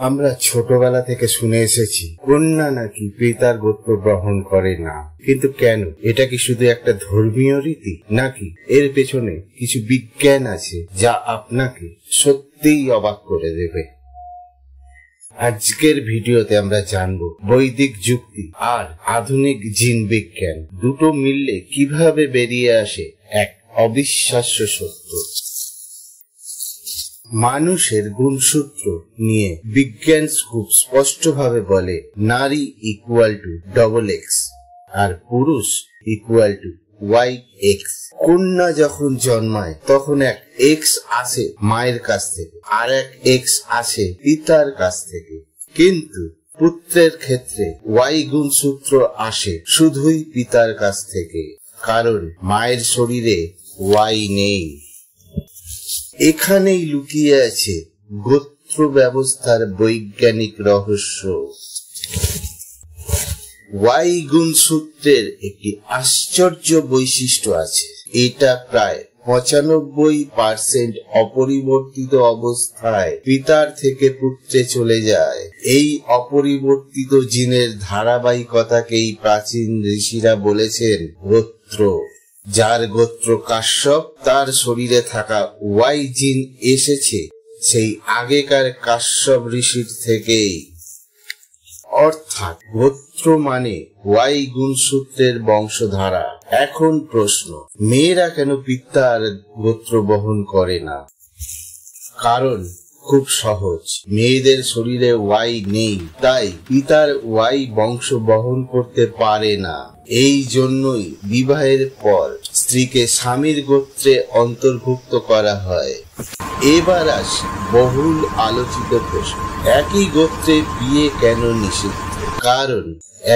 আমরা ছোটবেলা থেকে শুনে এসেছি কন্যা নাকি পিতার গোত্র গ্রহণ করে না, কিন্তু কেন? এটা কি শুধু একটা ধর্মীয় রীতি, নাকি এর পেছনে কিছু বিজ্ঞান আছে যা আপনাকে সত্যিই অবাক করে দেবে? আজকের ভিডিওতে আমরা জানবো বৈদিক যুক্তি আর আধুনিক জিন বিজ্ঞান দুটো মিললে কিভাবে বেরিয়ে আসে এক অবিশ্বাস্য সত্য। মানুষের গুণসূত্র নিয়ে বিজ্ঞান খুব স্পষ্টভাবে বলে নারী ইকুয়াল টু XX আর পুরুষ ইকুয়াল টু YX। কন্যা যখন জন্মায় তখন এক X আসে মায়ের কাছ থেকে আর এক X আসে পিতার কাছ থেকে, কিন্তু পুত্রের ক্ষেত্রে Y গুণসূত্র আসে শুধুই পিতার কাছ থেকে, কারণ মায়ের শরীরে Y নেই। এখানেই লুকিয়ে আছে গোত্র ব্যবস্থার বৈজ্ঞানিক রহস্য। Y গুণসূত্রের একটি আশ্চর্য বৈশিষ্ট্য আছে, এটা প্রায় 95% অপরিবর্তিত অবস্থায় পিতার থেকে পুত্রে চলে যায়। এই অপরিবর্তিত জিনের ধারাবাহিকতাকেই প্রাচীন ঋষিরা বলেছেন গোত্র। যার গোত্র কাশ্যপ, তার শরীরে থাকা Y জিন এসেছে সেই আগেকার কাশ্যপ ঋষির থেকেই। অর্থাৎ গোত্র মানে Y গুণসূত্রের বংশধারা। এখন প্রশ্ন, মেয়েরা কেন পিতার গোত্র বহন করে না? কারণ খুব সহজ, মেয়েদের শরীরে Y নেই, তাই পিতার Y বংশ বহন করতে পারে না। এই জন্যই বিবাহের পর স্ত্রীকে স্বামীর গোত্রে অন্তর্ভুক্ত করা হয়। এবার আসি বহুল আলোচিত প্রশ্ন, একই গোত্রে বিয়ে কেন নিষিদ্ধ? কারণ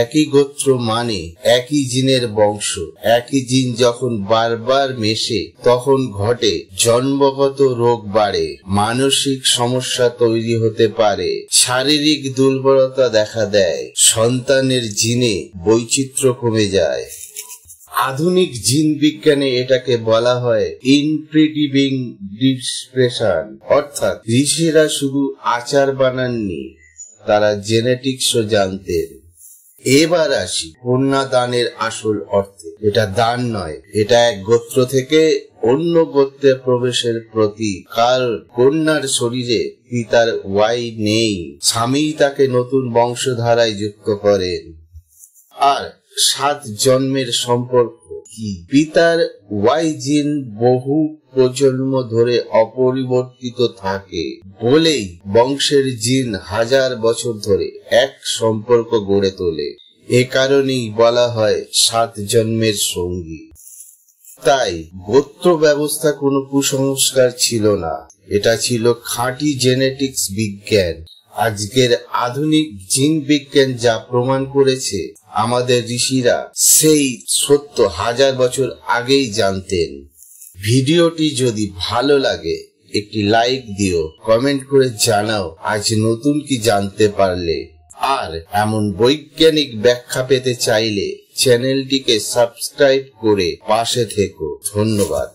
একই গোত্র মানে একই জিনের বংশ। একই জিন যখন বারবার মেশে তখন ঘটে জন্মগত রোগ বাড়ে, মানসিক সমস্যা তৈরি হতে পারে, শারীরিক দুর্বলতা দেখা দেয়, সন্তানের জিনে বৈচিত্র্য কমে যায়। আধুনিক জিন বিজ্ঞানে এটাকে বলা হয় ইনব্রিডিং ডিসপ্রেশন। অর্থাৎ ঋষিরা শুধু আচার বানাননি, তারা জেনেটিক্সও জানতেন। এবার আসি কন্যা দানের আসল অর্থে। এটা দান নয়, এটা এক গোত্র থেকে অন্য গোত্রে প্রবেশের প্রতীক। কারণ কন্যার শরীরে পিতার Y নেই, স্বামী তাকে নতুন বংশধারায় যুক্ত করেন। আর 7 জন্মের সম্পর্ক কি? পিতার Y জিন বহু প্রজন্ম ধরে অপরিবর্তিত থাকে বলেই বংশের জিন 1000 বছর ধরে এক সম্পর্ক গড়ে তোলে। এ কারণেই বলা হয় 7 জন্মের সঙ্গী। তাই গোত্র ব্যবস্থা কোনো কুসংস্কার ছিল না, এটা ছিল খাঁটি জেনেটিক্স বিজ্ঞান। আজকের আধুনিক জিন বিজ্ঞান যা প্রমাণ করেছে, আমাদের ঋষিরা সেই সত্য 1000 বছর আগেই জানতেন। ভিডিওটি যদি ভালো লাগে একটি লাইক দিও, কমেন্ট করে জানাও আজ নতুন কি জানতে পারলে। আর এমন বৈজ্ঞানিক ব্যাখ্যা পেতে চাইলে চ্যানেলটিকে সাবস্ক্রাইব করে পাশে থেকো। ধন্যবাদ।